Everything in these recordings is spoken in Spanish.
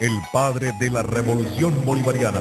el padre de la revolución bolivariana,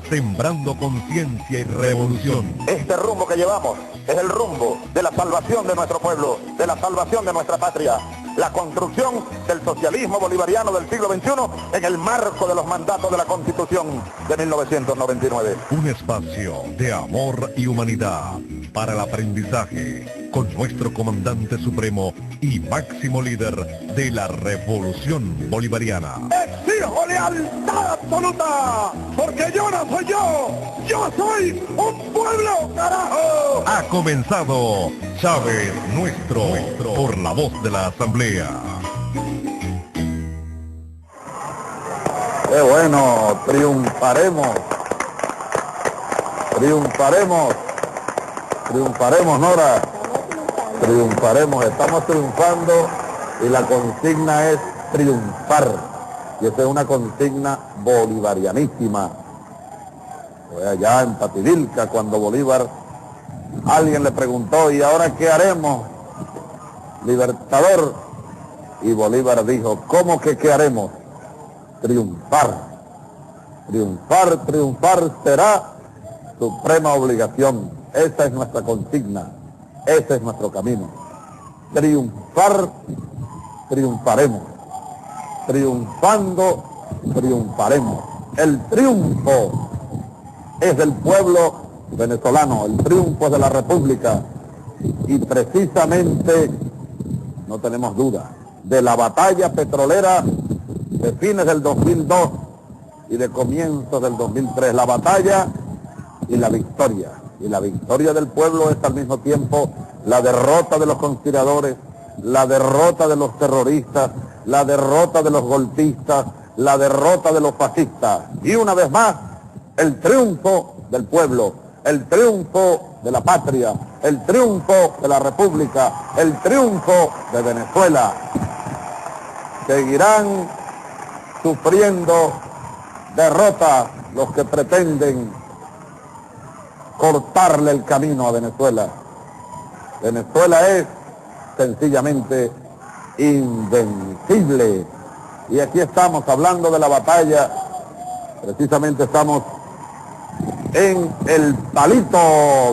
sembrando conciencia y revolución. Este rumbo que llevamos es el rumbo de la salvación de nuestro pueblo, de la salvación de nuestra patria, la construcción del socialismo bolivariano del siglo XXI en el marco de los mandatos de la Constitución de 1999. Un espacio de amor y humanidad para el aprendizaje con nuestro comandante supremo y máximo líder de la revolución bolivariana. ¡Exijo lealtad absoluta! Porque yo no soy yo soy un pueblo, carajo. Ha comenzado Chávez nuestro, por la voz de la Asamblea. ¡Qué bueno! Triunfaremos. Triunfaremos. Triunfaremos, Nora. Triunfaremos, estamos triunfando y la consigna es triunfar. Y esa es una consigna bolivarianísima. Fue allá en Pativilca cuando Bolívar, alguien le preguntó, ¿y ahora qué haremos, Libertador? Y Bolívar dijo, ¿cómo que qué haremos? Triunfar. Triunfar, triunfar será suprema obligación. Esa es nuestra consigna. Ese es nuestro camino. Triunfar, triunfaremos. Triunfando, triunfaremos. El triunfo es del pueblo venezolano, el triunfo es de la República. Y precisamente, no tenemos duda, de la batalla petrolera de fines del 2002 y de comienzos del 2003, la batalla y la victoria. Y la victoria del pueblo es al mismo tiempo la derrota de los conspiradores, la derrota de los terroristas, la derrota de los golpistas, la derrota de los fascistas. Y una vez más, el triunfo del pueblo, el triunfo de la patria, el triunfo de la República, el triunfo de Venezuela. Seguirán sufriendo derrotas los que pretenden cortarle el camino a Venezuela. Venezuela es sencillamente invencible. Y aquí estamos hablando de la batalla, precisamente estamos en El Palito,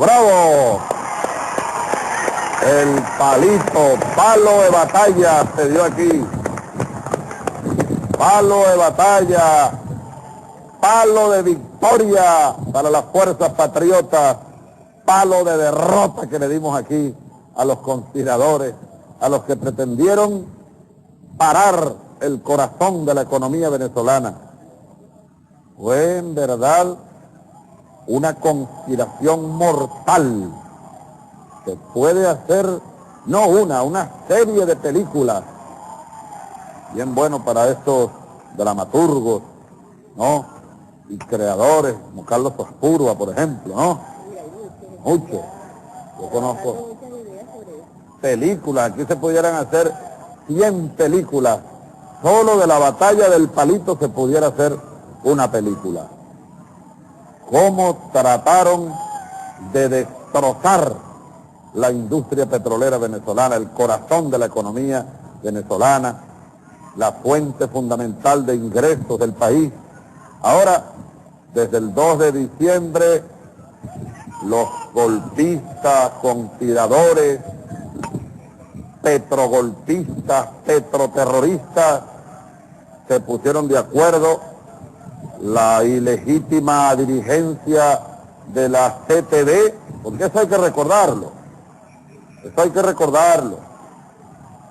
¡bravo! El Palito, palo de batalla se dio aquí. Palo de batalla, palo de victoria para las fuerzas patriotas, palo de derrota que le dimos aquí a los conspiradores, a los que pretendieron parar el corazón de la economía venezolana. Fue en verdad una conspiración mortal. Se puede hacer, no una serie de películas, bien bueno para estos dramaturgos, ¿no? Y creadores, como Carlos Ospurua, por ejemplo, ¿no? Mucho. Yo conozco películas, aquí se pudieran hacer 100 películas. Solo de la batalla del Palito se pudiera hacer una película. Cómo trataron de destrozar la industria petrolera venezolana, el corazón de la economía venezolana, la fuente fundamental de ingresos del país. Ahora, desde el 2 de diciembre, los golpistas, conspiradores, petrogolpistas, petroterroristas, se pusieron de acuerdo. La ilegítima dirigencia de la CTV, porque eso hay que recordarlo,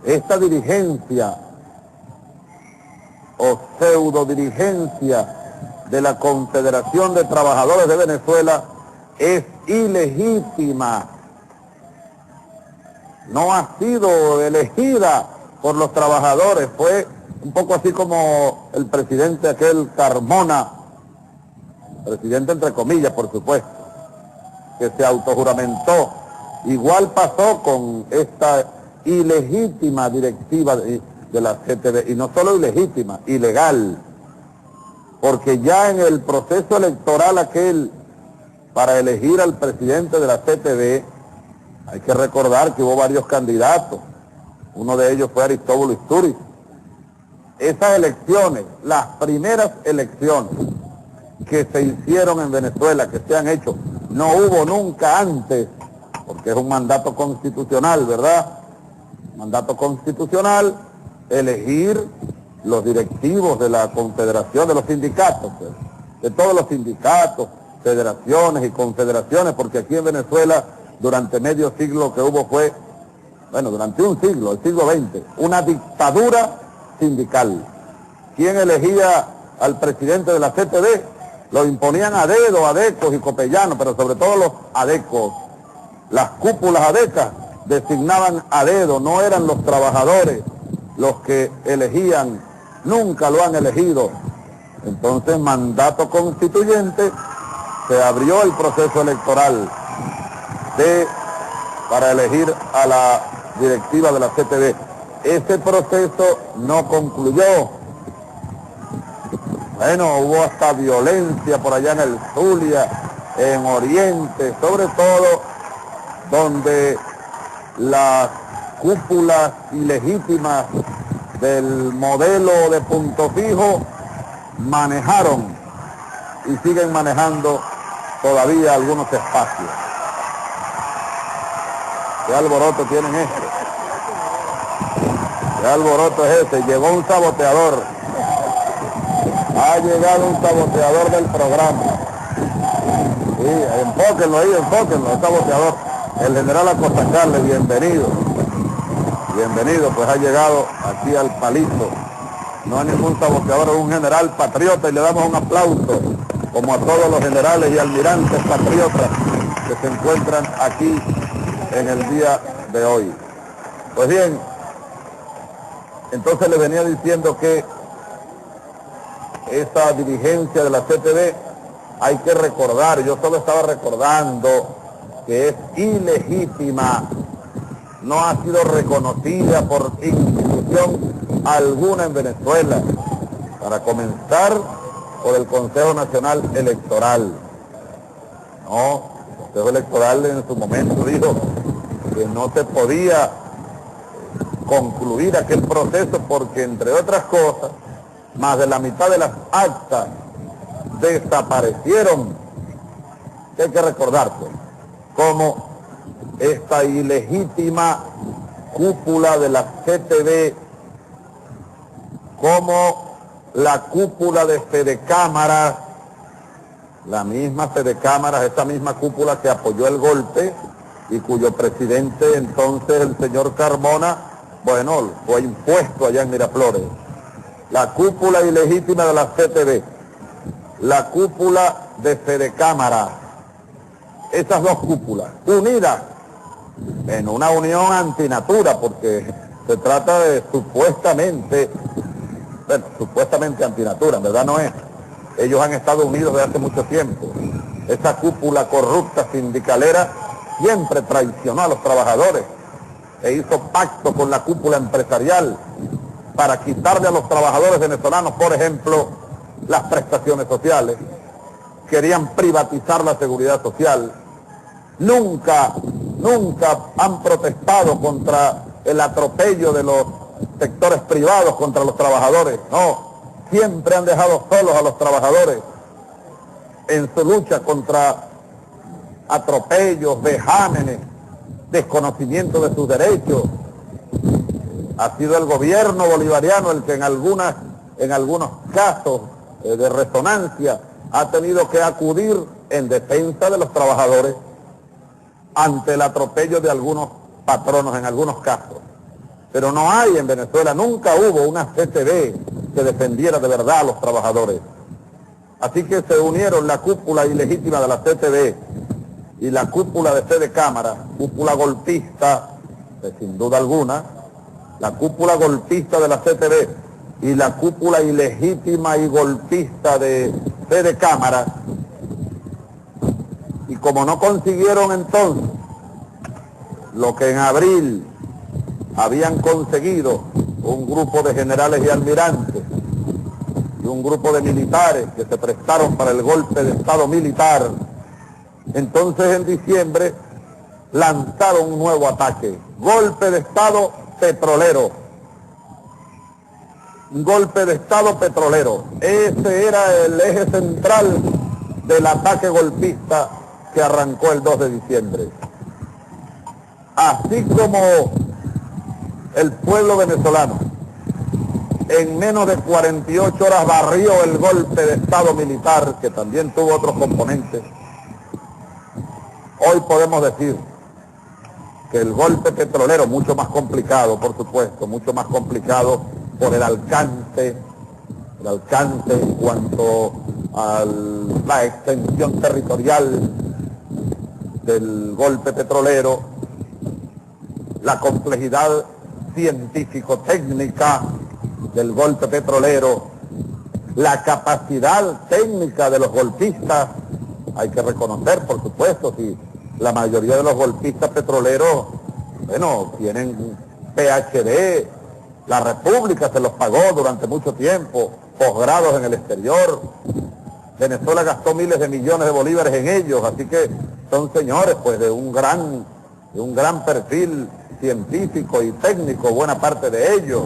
esta dirigencia o pseudo dirigencia de la Confederación de Trabajadores de Venezuela es ilegítima, no ha sido elegida por los trabajadores, fue un poco así como el presidente aquel Carmona, presidente entre comillas por supuesto, que se autojuramentó. Igual pasó con esta ilegítima directiva de la CTV, y no solo ilegítima, ilegal, porque ya en el proceso electoral aquel para elegir al presidente de la CTV, hay que recordar que hubo varios candidatos, uno de ellos fue Aristóbulo Istúriz, Esas elecciones, las primeras elecciones que se hicieron en Venezuela, que se han hecho, no hubo nunca antes, porque es un mandato constitucional, ¿verdad? Mandato constitucional, elegir los directivos de la confederación, de los sindicatos, pues, de todos los sindicatos, federaciones y confederaciones, porque aquí en Venezuela durante medio siglo lo que hubo fue, bueno, durante un siglo, el siglo XX, una dictadura sindical. ¿Quién elegía al presidente de la CTV? Lo imponían a dedo, adecos y copellanos, pero sobre todo los adecos. Las cúpulas adecas designaban a dedo, no eran los trabajadores los que elegían, nunca lo han elegido. Entonces, mandato constituyente, se abrió el proceso electoral para elegir a la directiva de la CTV. Ese proceso no concluyó. Bueno, hubo hasta violencia por allá en el Zulia, en Oriente, sobre todo donde las cúpulas ilegítimas del modelo de Punto Fijo manejaron y siguen manejando todavía algunos espacios. ¿Qué alboroto tienen esto? ¿Qué alboroto es este? Llegó un saboteador. Ha llegado un saboteador del programa. Sí, enfóquenlo ahí, enfóquenlo, el saboteador. El general Acosta Carles, bienvenido. Bienvenido, pues ha llegado aquí al palito. No hay ningún saboteador, es un general patriota y le damos un aplauso, como a todos los generales y almirantes patriotas que se encuentran aquí en el día de hoy. Pues bien, entonces le venía diciendo que esa dirigencia de la CTV hay que recordar, yo solo estaba recordando que es ilegítima, no ha sido reconocida por institución alguna en Venezuela, para comenzar por el Consejo Nacional Electoral. No, el Consejo Electoral en su momento dijo que no se podía concluir aquel proceso porque, entre otras cosas, más de la mitad de las actas desaparecieron. Hay que recordarse cómo esta ilegítima cúpula de la CTV, como la cúpula de Fedecámaras, la misma Fedecámaras, esa misma cúpula que apoyó el golpe y cuyo presidente entonces, el señor Carmona, bueno, fue impuesto allá en Miraflores. La cúpula ilegítima de la CTV, la cúpula de Fedecámaras, esas dos cúpulas unidas en una unión antinatura, porque se trata de supuestamente antinatura, en verdad no es. Ellos han estado unidos desde hace mucho tiempo. Esa cúpula corrupta sindicalera siempre traicionó a los trabajadores e hizo pacto con la cúpula empresarial para quitarle a los trabajadores venezolanos, por ejemplo, las prestaciones sociales. Querían privatizar la seguridad social. Nunca han protestado contra el atropello de los sectores privados contra los trabajadores. No, siempre han dejado solos a los trabajadores en su lucha contra atropellos, vejámenes, desconocimiento de sus derechos. Ha sido el gobierno bolivariano el que en algunos casos de resonancia ha tenido que acudir en defensa de los trabajadores ante el atropello de algunos patronos en algunos casos. Pero no hay en Venezuela, nunca hubo una CTV que defendiera de verdad a los trabajadores. Así que se unieron la cúpula ilegítima de la CTV y la cúpula de Fedecámaras, cúpula golpista, sin duda alguna, la cúpula golpista de la CTV y la cúpula ilegítima y golpista de Fedecámaras. Y como no consiguieron entonces lo que en abril habían conseguido un grupo de generales y almirantes y un grupo de militares que se prestaron para el golpe de Estado militar, entonces en diciembre lanzaron un nuevo ataque, golpe de Estado petrolero. golpe de Estado petrolero. Ese era el eje central del ataque golpista que arrancó el 2 de diciembre. Así como el pueblo venezolano en menos de 48 horas barrió el golpe de Estado militar, que también tuvo otros componentes, hoy podemos decir que el golpe petrolero, mucho más complicado, por supuesto, mucho más complicado por el alcance en cuanto a la extensión territorial del golpe petrolero, la complejidad científico-técnica del golpe petrolero, la capacidad técnica de los golpistas. Hay que reconocer, por supuesto, si la mayoría de los golpistas petroleros, bueno, tienen PhD, la República se los pagó durante mucho tiempo, posgrados en el exterior, Venezuela gastó miles de millones de bolívares en ellos, así que son señores pues de un gran perfil científico y técnico, buena parte de ellos.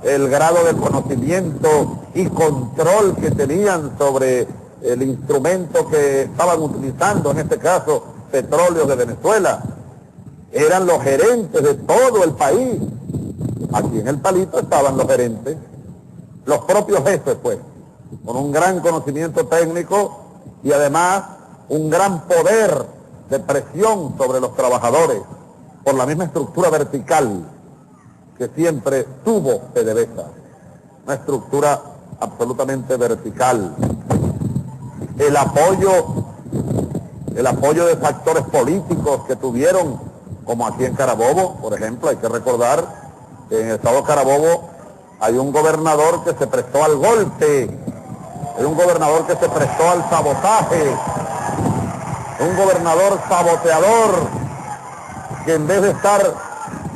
El grado de conocimiento y control que tenían sobre el instrumento que estaban utilizando, en este caso, Petróleos de Venezuela. Eran los gerentes de todo el país. Aquí en el Palito estaban los gerentes, los propios jefes, pues, con un gran conocimiento técnico y además un gran poder de presión sobre los trabajadores por la misma estructura vertical que siempre tuvo PDVSA, una estructura absolutamente vertical. El apoyo de factores políticos que tuvieron, como aquí en Carabobo, por ejemplo, hay que recordar que en el estado de Carabobo hay un gobernador que se prestó al golpe, hay un gobernador que se prestó al sabotaje, un gobernador saboteador que en vez de estar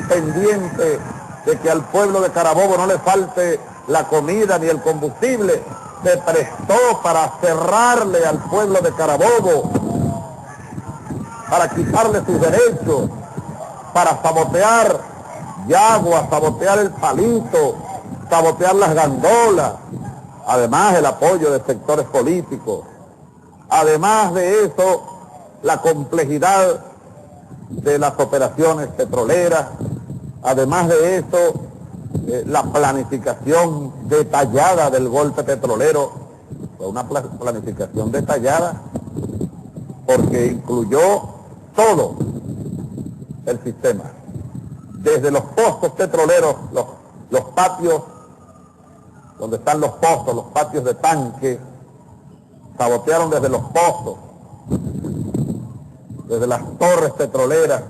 pendiente de que al pueblo de Carabobo no le falte la comida ni el combustible, se prestó para cerrarle al pueblo de Carabobo, para quitarle sus derechos, para sabotear Yagua, sabotear el Palito, sabotear las gandolas, además el apoyo de sectores políticos, además de eso, la complejidad de las operaciones petroleras, además de eso, la planificación detallada del golpe petrolero, fue una planificación detallada porque incluyó todo el sistema, desde los pozos petroleros, los patios, donde están los pozos, los patios de tanque, sabotearon desde los pozos, desde las torres petroleras,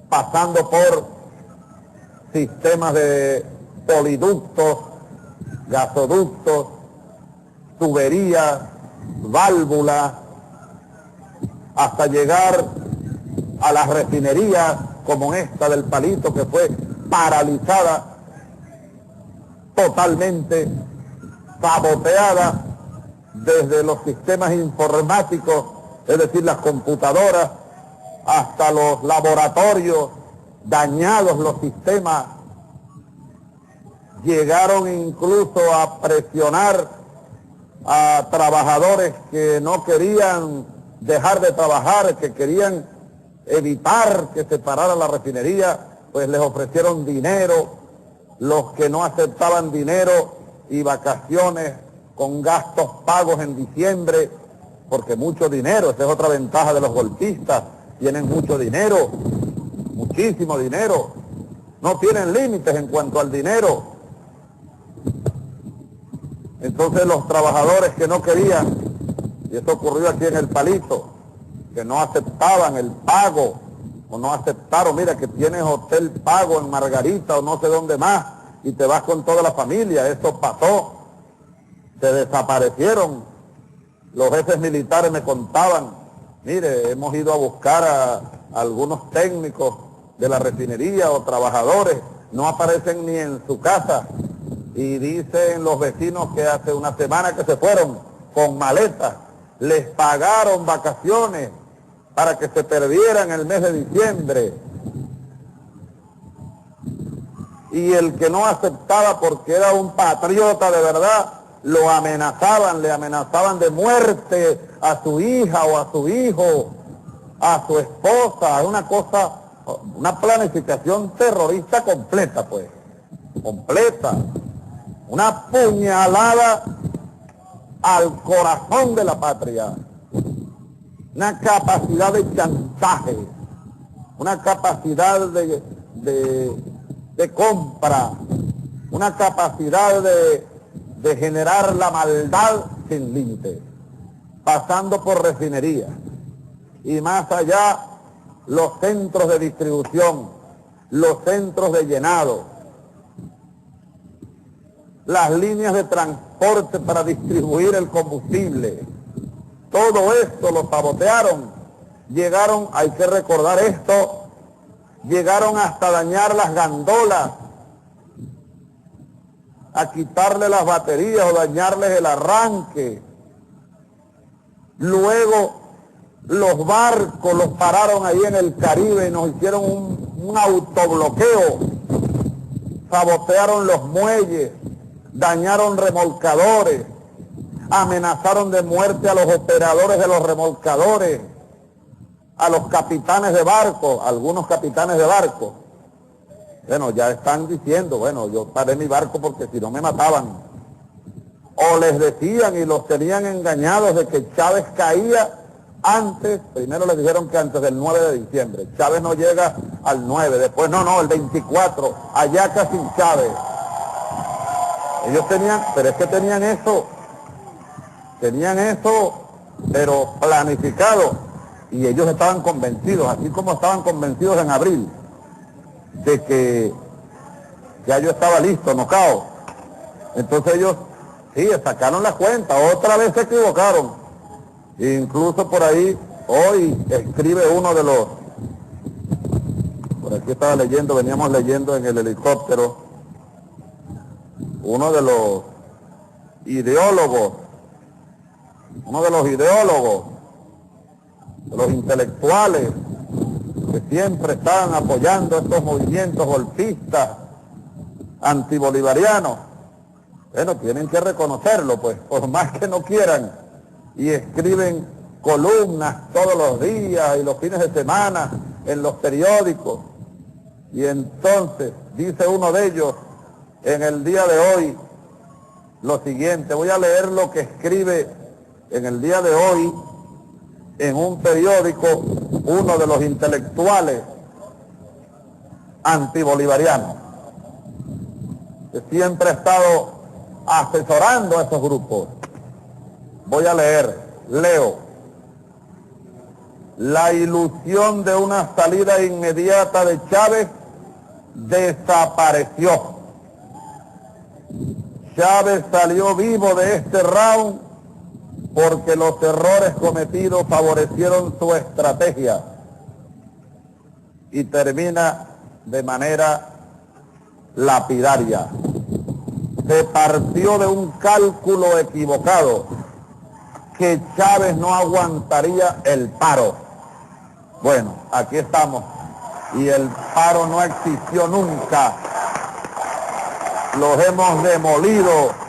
pasando por sistemas de poliductos, gasoductos, tuberías, válvulas, hasta llegar a las refinerías como esta del Palito, que fue paralizada, totalmente saboteada desde los sistemas informáticos, es decir, las computadoras, hasta los laboratorios, dañados los sistemas. Llegaron incluso a presionar a trabajadores que no querían dejar de trabajar, que querían evitar que se parara la refinería, pues les ofrecieron dinero. Los que no aceptaban dinero y vacaciones con gastos pagos en diciembre, porque mucho dinero, esa es otra ventaja de los golpistas, tienen mucho dinero, muchísimo dinero, no tienen límites en cuanto al dinero. Entonces los trabajadores que no querían, y eso ocurrió aquí en el Palito, que no aceptaban el pago, o no aceptaron, mira que tienes hotel pago en Margarita o no sé dónde más, y te vas con toda la familia, eso pasó, se desaparecieron. Los jefes militares me contaban, mire, hemos ido a buscar a algunos técnicos de la refinería o trabajadores, no aparecen ni en su casa, y dicen los vecinos que hace una semana que se fueron con maletas, les pagaron vacaciones para que se perdieran el mes de diciembre. y el que no aceptaba porque era un patriota de verdad, lo amenazaban, le amenazaban de muerte a su hija o a su hijo, a su esposa, una cosa, una planificación terrorista completa, pues, completa, una puñalada al corazón de la patria, una capacidad de chantaje, una capacidad de compra, una capacidad de generar la maldad sin límite, pasando por refinerías y más allá los centros de distribución, los centros de llenado, las líneas de transporte para distribuir el combustible. Todo esto lo sabotearon. Llegaron, hay que recordar esto, llegaron hasta dañar las gandolas, a quitarle las baterías o dañarles el arranque. Luego los barcos los pararon ahí en el Caribe y nos hicieron un autobloqueo, sabotearon los muelles, dañaron remolcadores, amenazaron de muerte a los operadores de los remolcadores, a los capitanes de barco, algunos capitanes de barco. Bueno, ya están diciendo, bueno, yo paré mi barco porque si no me mataban. O les decían y los tenían engañados de que Chávez caía antes, primero les dijeron que antes del 9 de diciembre. Chávez no llega al 9, después no, el 24, Ayaca sin Chávez. Ellos tenían, pero es que tenían eso, pero planificado, y ellos estaban convencidos, así como estaban convencidos en abril, de que ya yo estaba listo, nocao. Entonces ellos, sí, sacaron la cuenta, otra vez se equivocaron. Incluso por ahí, hoy escribe uno de los, por aquí estaba leyendo, veníamos leyendo en el helicóptero, uno de los ideólogos, de los intelectuales, que siempre estaban apoyando estos movimientos golpistas, antibolivarianos. Bueno, tienen que reconocerlo, pues, por más que no quieran, y escriben columnas todos los días y los fines de semana en los periódicos. Y entonces, dice uno de ellos, en el día de hoy, lo siguiente, voy a leer lo que escribe en el día de hoy, en un periódico, uno de los intelectuales antibolivarianos, que siempre ha estado asesorando a esos grupos. Voy a leo. La ilusión de una salida inmediata de Chávez desapareció. Chávez salió vivo de este round porque los errores cometidos favorecieron su estrategia, y termina de manera lapidaria. Se partió de un cálculo equivocado, que Chávez no aguantaría el paro. Bueno, aquí estamos, y el paro no existió nunca. Los hemos demolido.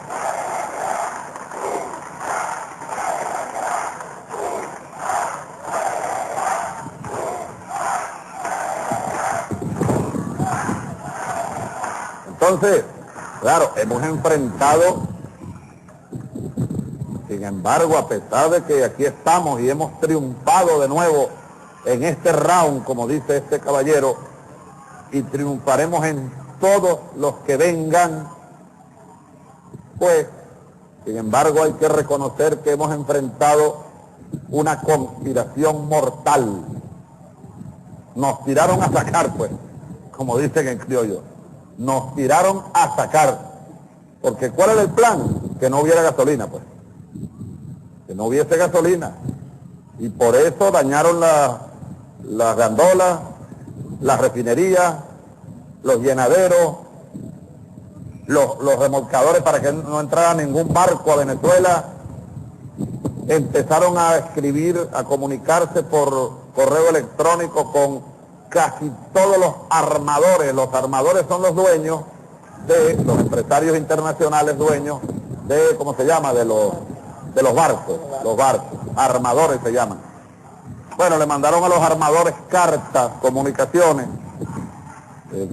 Entonces, claro, hemos enfrentado, sin embargo, a pesar de que aquí estamos y hemos triunfado de nuevo en este round, como dice este caballero, y triunfaremos en todos los que vengan, pues, sin embargo, hay que reconocer que hemos enfrentado una conspiración mortal. Nos tiraron a sacar, pues, como dicen en criollo. Nos tiraron a sacar, porque ¿cuál era el plan? Que no hubiera gasolina, pues, que no hubiese gasolina, y por eso dañaron las gandolas, las refinerías, los llenaderos, los remolcadores para que no entrara ningún barco a Venezuela. Empezaron a escribir, a comunicarse por correo electrónico con casi todos los armadores son los dueños de los empresarios internacionales dueños de, ¿cómo se llama?, de los barcos, armadores se llaman. Bueno, le mandaron a los armadores cartas, comunicaciones,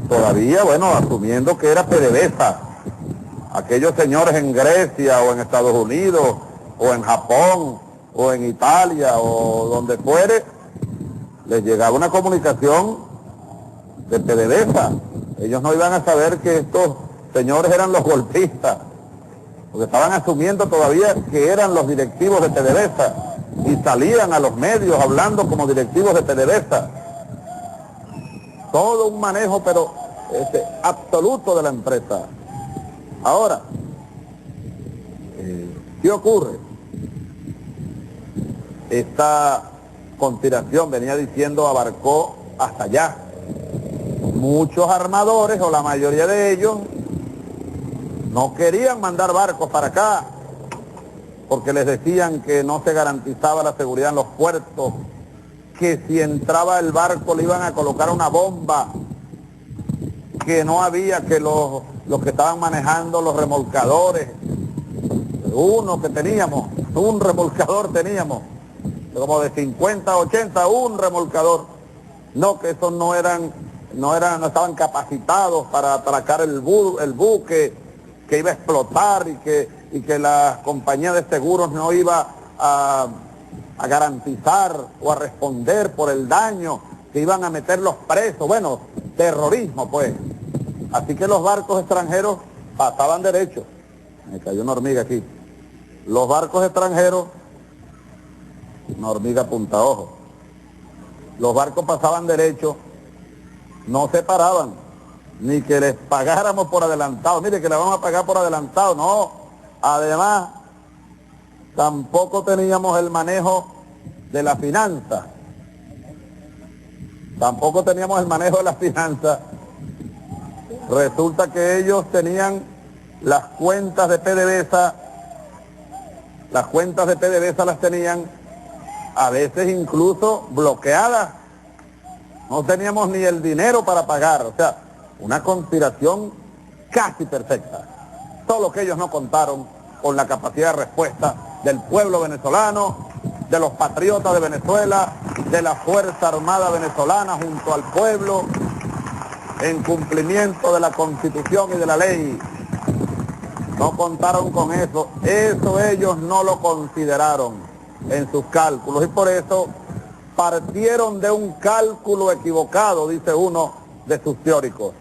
todavía, bueno, asumiendo que era PDVSA. Aquellos señores en Grecia o en Estados Unidos o en Japón o en Italia o donde fuere, les llegaba una comunicación de PDVSA. Ellos no iban a saber que estos señores eran los golpistas, porque estaban asumiendo todavía que eran los directivos de PDVSA y salían a los medios hablando como directivos de PDVSA. Todo un manejo, pero absoluto de la empresa. Ahora, ¿qué ocurre? Esta conspiración, venía diciendo, abarcó hasta allá. Muchos armadores, o la mayoría de ellos, no querían mandar barcos para acá, porque les decían que no se garantizaba la seguridad en los puertos, que si entraba el barco le iban a colocar una bomba, que no había, que los que estaban manejando los remolcadores, uno que teníamos, un remolcador teníamos, como de 50, 80, un remolcador, no, que esos no estaban capacitados para atracar el buque, que iba a explotar y que la compañía de seguros no iba a garantizar o a responder por el daño, que iban a meterlos presos, bueno, terrorismo pues. Así que los barcos extranjeros pasaban derecho. Me cayó una hormiga aquí. Los barcos extranjeros, una hormiga punta ojo, los barcos pasaban derecho, no se paraban, ni que les pagáramos por adelantado. Mire que le vamos a pagar por adelantado, no. Además, tampoco teníamos el manejo de la finanza. Tampoco teníamos el manejo de la finanza. Resulta que ellos tenían las cuentas de PDVSA, las tenían a veces incluso bloqueadas. No teníamos ni el dinero para pagar, o sea, una conspiración casi perfecta. Solo que ellos no contaron con la capacidad de respuesta del pueblo venezolano, de los patriotas de Venezuela, de la Fuerza Armada Venezolana junto al pueblo, en cumplimiento de la Constitución y de la ley. No contaron con eso. Eso ellos no lo consideraron en sus cálculos y por eso partieron de un cálculo equivocado, dice uno de sus teóricos.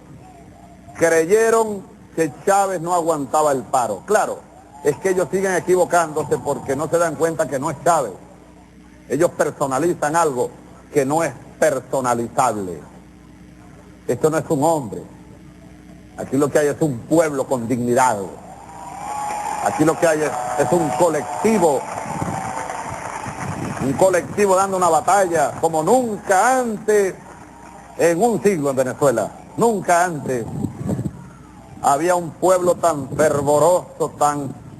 Creyeron que Chávez no aguantaba el paro. Claro, es que ellos siguen equivocándose porque no se dan cuenta que no es Chávez. Ellos personalizan algo que no es personalizable. Esto no es un hombre. Aquí lo que hay es un pueblo con dignidad. Aquí lo que hay es un colectivo dando una batalla como nunca antes en un siglo en Venezuela. Nunca antes había un pueblo tan fervoroso,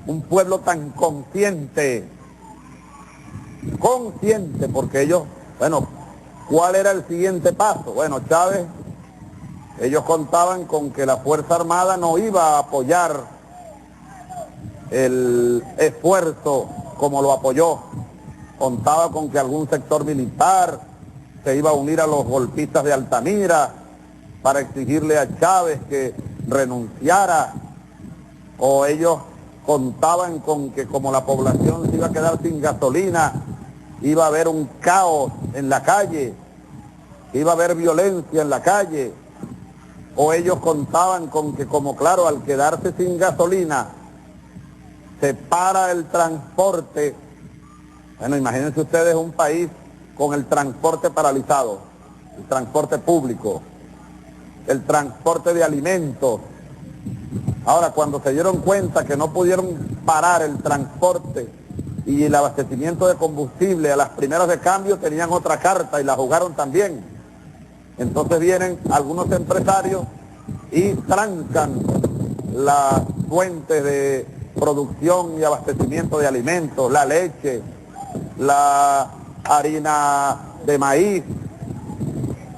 un pueblo tan consciente, porque ellos, bueno, ¿cuál era el siguiente paso? Bueno, Chávez, ellos contaban con que la Fuerza Armada no iba a apoyar el esfuerzo como lo apoyó. Contaba con que algún sector militar se iba a unir a los golpistas de Altamira para exigirle a Chávez que renunciara, o ellos contaban con que como la población se iba a quedar sin gasolina, iba a haber un caos en la calle, iba a haber violencia en la calle, o ellos contaban con que como claro, al quedarse sin gasolina, se para el transporte. Bueno, imagínense ustedes un país con el transporte paralizado, el transporte público, el transporte de alimentos. Ahora, cuando se dieron cuenta que no pudieron parar el transporte y el abastecimiento de combustible, a las primeras de cambio tenían otra carta y la jugaron también. Entonces vienen algunos empresarios y trancan las fuentes de producción y abastecimiento de alimentos, la leche, la harina de maíz,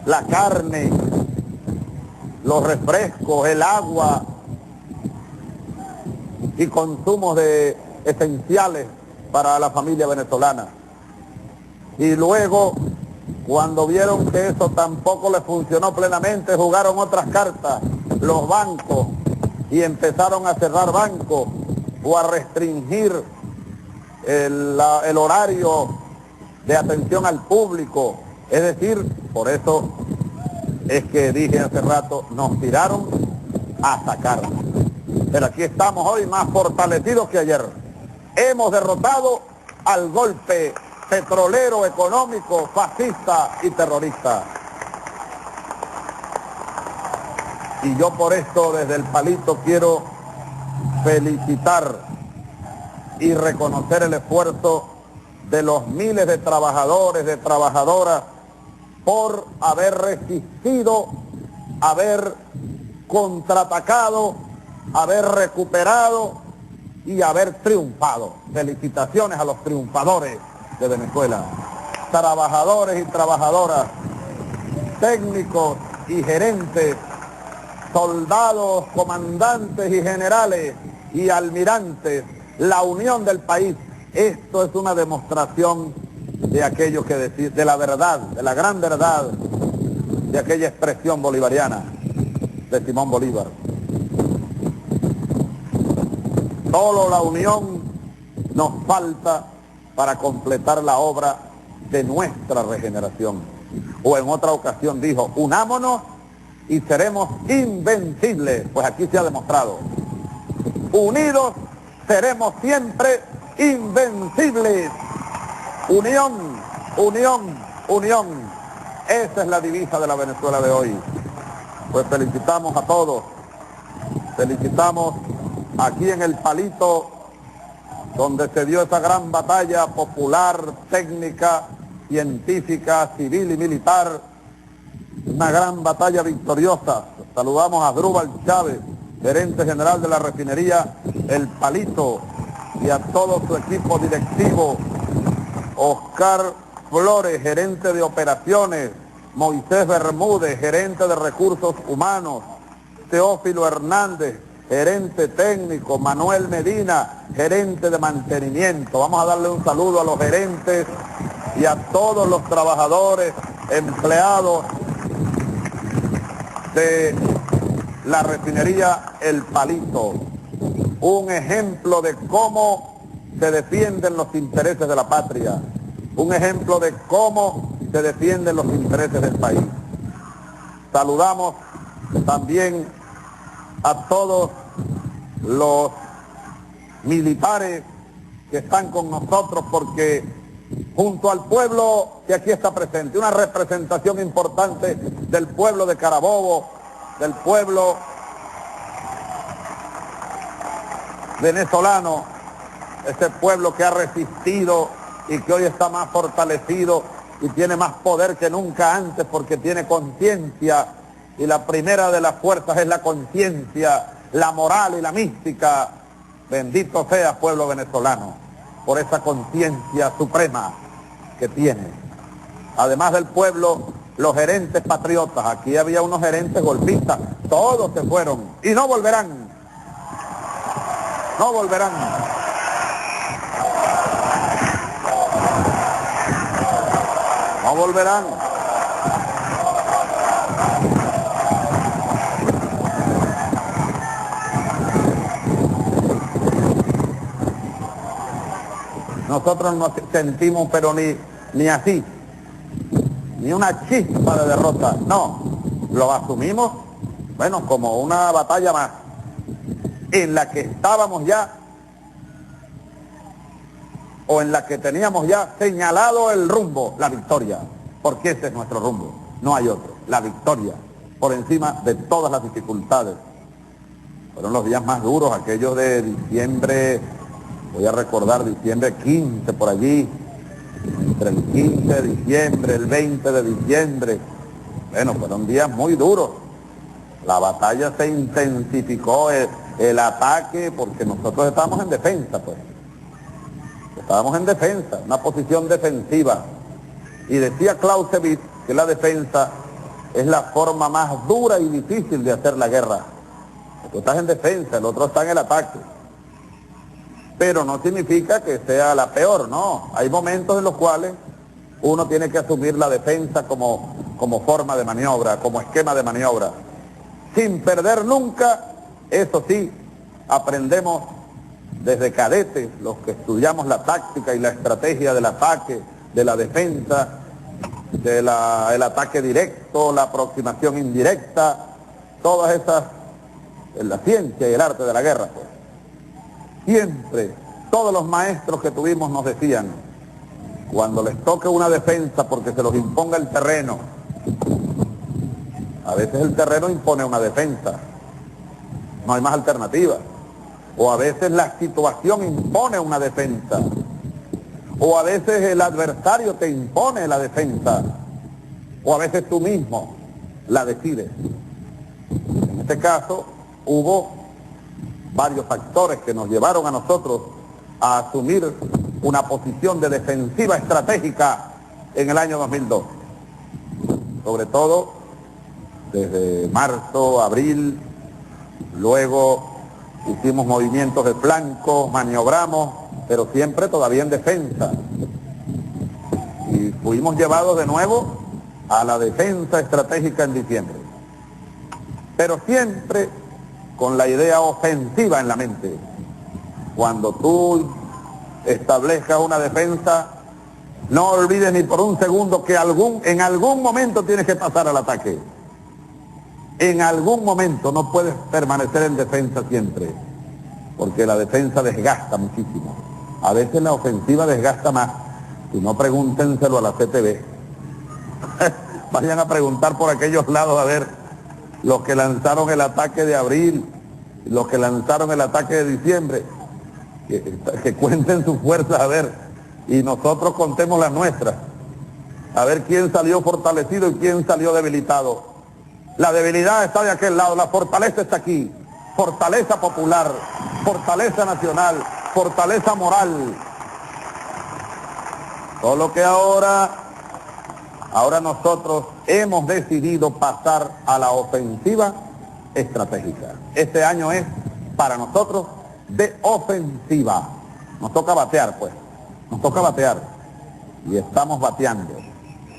la carne, los refrescos, el agua, y consumos esenciales para la familia venezolana. Y luego, cuando vieron que eso tampoco les funcionó plenamente, jugaron otras cartas, los bancos, y empezaron a cerrar bancos o a restringir el horario de atención al público. Es decir, por eso es que dije hace rato, nos tiraron a sacar. Pero aquí estamos hoy más fortalecidos que ayer. Hemos derrotado al golpe petrolero, económico, fascista y terrorista. Y yo por esto desde el Palito quiero felicitar y reconocer el esfuerzo de los miles de trabajadores, de trabajadoras, por haber resistido, haber contraatacado, haber recuperado y haber triunfado. Felicitaciones a los triunfadores de Venezuela, trabajadores y trabajadoras, técnicos y gerentes, soldados, comandantes y generales y almirantes, la unión del país. Esto es una demostración de aquello que decir, de la verdad, de la gran verdad, de aquella expresión bolivariana de Simón Bolívar. Solo la unión nos falta para completar la obra de nuestra regeneración. O en otra ocasión dijo, unámonos y seremos invencibles. Pues aquí se ha demostrado. Unidos seremos siempre invencibles. Unión, unión, unión. Esa es la divisa de la Venezuela de hoy. Pues felicitamos a todos. Felicitamos aquí en el Palito, donde se dio esa gran batalla popular, técnica, científica, civil y militar. Una gran batalla victoriosa. Saludamos a Asdrúbal Chávez, gerente general de la refinería El Palito, y a todo su equipo directivo, Oscar Flores, gerente de operaciones, Moisés Bermúdez, gerente de recursos humanos, Teófilo Hernández, gerente técnico, Manuel Medina, gerente de mantenimiento. Vamos a darle un saludo a los gerentes y a todos los trabajadores, empleados de la refinería El Palito. Un ejemplo de cómo se defienden los intereses de la patria, un ejemplo de cómo se defienden los intereses del país. Saludamos también a todos los militares que están con nosotros, porque junto al pueblo que aquí está presente, una representación importante del pueblo de Carabobo, del pueblo venezolano, ese pueblo que ha resistido y que hoy está más fortalecido y tiene más poder que nunca antes porque tiene conciencia, y la primera de las fuerzas es la conciencia, la moral y la mística. Bendito sea pueblo venezolano por esa conciencia suprema que tiene. Además del pueblo, los gerentes patriotas. Aquí había unos gerentes golpistas, todos se fueron y no volverán. No volverán. No volverán. Nosotros no sentimos, pero ni así, ni una chispa de derrota. No, lo asumimos, bueno, como una batalla más, en la que estábamos ya, o en la que teníamos ya señalado el rumbo, la victoria, porque ese es nuestro rumbo, no hay otro, la victoria, por encima de todas las dificultades. Fueron los días más duros, aquellos de diciembre, voy a recordar diciembre 15 por allí, entre el 15 de diciembre, el 20 de diciembre, bueno, fueron días muy duros. La batalla se intensificó, el ataque, porque nosotros estábamos en defensa, pues. Estábamos en defensa, una posición defensiva. Y decía Clausewitz que la defensa es la forma más dura y difícil de hacer la guerra. Tú estás en defensa, el otro está en el ataque. pero no significa que sea la peor, no. Hay momentos en los cuales uno tiene que asumir la defensa como forma de maniobra, como esquema de maniobra, sin perder nunca. Eso sí, aprendemos desde cadetes, los que estudiamos la táctica y la estrategia del ataque, de la defensa, el ataque directo, la aproximación indirecta, todas esas, en la ciencia y el arte de la guerra, pues. Siempre, todos los maestros que tuvimos nos decían, cuando les toque una defensa porque se los imponga el terreno, a veces el terreno impone una defensa, no hay más alternativa, o a veces la situación impone una defensa, o a veces el adversario te impone la defensa, o a veces tú mismo la decides. En este caso hubo varios factores que nos llevaron a nosotros a asumir una posición de defensiva estratégica en el año 2002. Sobre todo desde marzo, abril, luego hicimos movimientos de flanco, maniobramos, pero siempre todavía en defensa. Y fuimos llevados de nuevo a la defensa estratégica en diciembre. Pero siempre con la idea ofensiva en la mente. Cuando tú establezcas una defensa, no olvides ni por un segundo que en algún momento tienes que pasar al ataque. En algún momento no puedes permanecer en defensa siempre, porque la defensa desgasta muchísimo. A veces la ofensiva desgasta más. Si no, pregúntenselo a la CTV. Vayan a preguntar por aquellos lados a ver los que lanzaron el ataque de abril, los que lanzaron el ataque de diciembre, que cuenten sus fuerzas a ver, y nosotros contemos las nuestras, a ver quién salió fortalecido y quién salió debilitado. La debilidad está de aquel lado, la fortaleza está aquí, fortaleza popular, fortaleza nacional, fortaleza moral. Solo que ahora nosotros hemos decidido pasar a la ofensiva estratégica. Este año es para nosotros de ofensiva. Nos toca batear, pues, nos toca batear, y estamos bateando.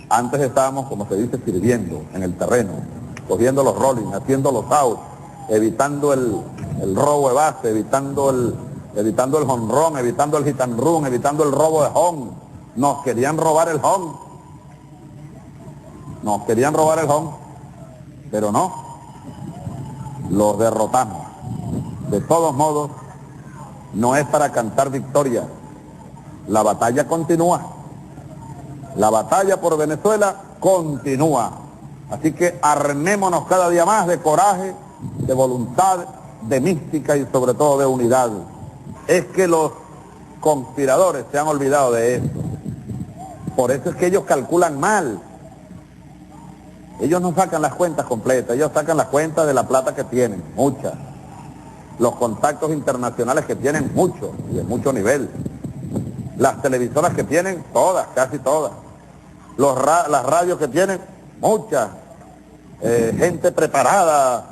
Antes estábamos, como se dice, sirviendo en el terreno, cogiendo los rolling, haciendo los outs, evitando el robo de base, evitando el jonrón, evitando el hit and run, evitando el robo de home. Nos querían robar el home, pero no, los derrotamos. De todos modos, no es para cantar victoria, la batalla continúa, la batalla por Venezuela continúa. Así que armémonos cada día más de coraje, de voluntad, de mística y sobre todo de unidad. Es que los conspiradores se han olvidado de eso. Por eso es que ellos calculan mal. Ellos no sacan las cuentas completas, ellos sacan las cuentas de la plata que tienen, muchas. Los contactos internacionales que tienen, muchos, y de mucho nivel. Las televisoras que tienen, todas, casi todas. Las radios que tienen, muchas. Gente preparada,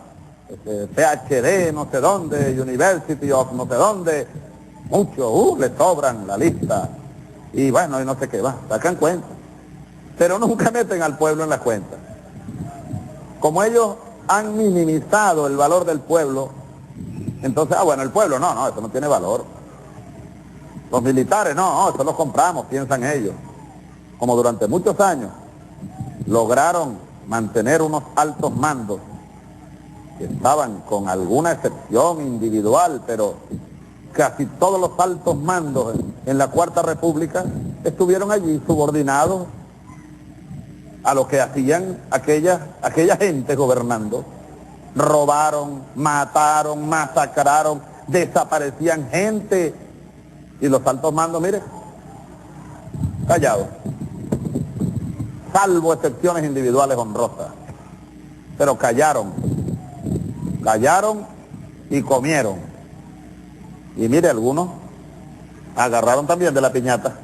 PhD, no sé dónde, University of no sé dónde, muchos, le sobran la lista. Y bueno, y no sé qué, sacan cuentas. Pero nunca meten al pueblo en las cuentas. Como ellos han minimizado el valor del pueblo, entonces, bueno, el pueblo, no, eso no tiene valor. Los militares, no, eso los compramos, piensan ellos. Como durante muchos años lograron mantener unos altos mandos que estaban, con alguna excepción individual, pero casi todos los altos mandos en la Cuarta República estuvieron allí subordinados a lo que hacían aquella gente gobernando. Robaron, mataron, masacraron, desaparecían gente, y los altos mandos, mire, callados, salvo excepciones individuales honrosas, pero callaron y comieron. Y mire, algunos agarraron también de la piñata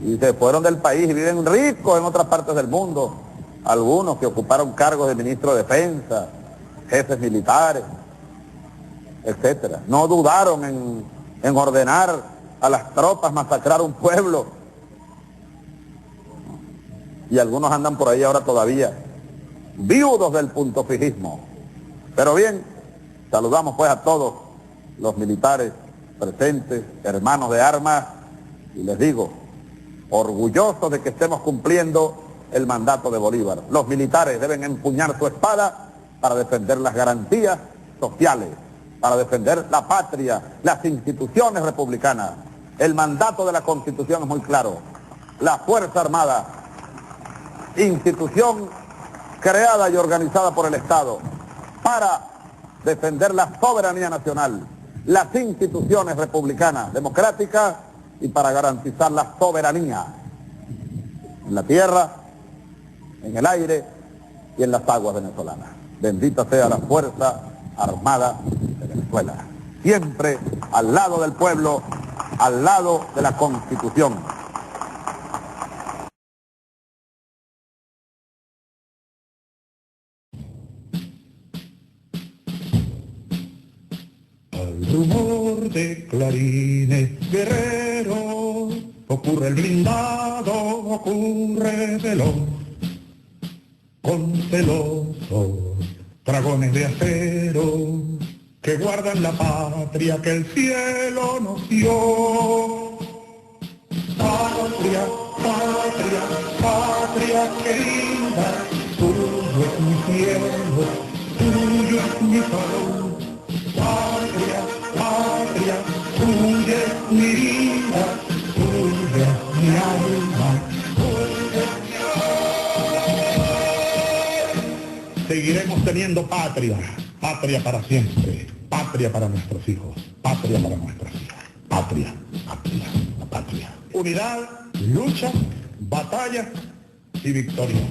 y se fueron del país y viven ricos en otras partes del mundo. Algunos que ocuparon cargos de ministro de Defensa, jefes militares, etcétera. No dudaron en ordenar a las tropas masacrar un pueblo. Y algunos andan por ahí ahora todavía viudos del puntofijismo. Pero bien, saludamos pues a todos los militares presentes, hermanos de armas, y les digo, orgullosos de que estemos cumpliendo el mandato de Bolívar. Los militares deben empuñar su espada para defender las garantías sociales, para defender la patria, las instituciones republicanas. El mandato de la Constitución es muy claro. La Fuerza Armada, institución creada y organizada por el Estado para defender la soberanía nacional, las instituciones republicanas, democráticas, y para garantizar la soberanía en la tierra, en el aire y en las aguas venezolanas. Bendita sea la Fuerza Armada de Venezuela. Siempre al lado del pueblo, al lado de la Constitución. Al rumor de clarines guerreros, ocurre el blindado, ocurre veloz, con celosos dragones de acero que guardan la patria que el cielo nos dio. Patria, patria, patria querida, tuyo es mi cielo, tuyo es mi sol. Patria, patria, tuya es mi vida, tuya es mi alma, tuya es mi alma. Seguiremos teniendo patria, patria para siempre, patria para nuestros hijos, patria para nuestras hijas, patria, patria, la patria. Unidad, lucha, batalla y victoria.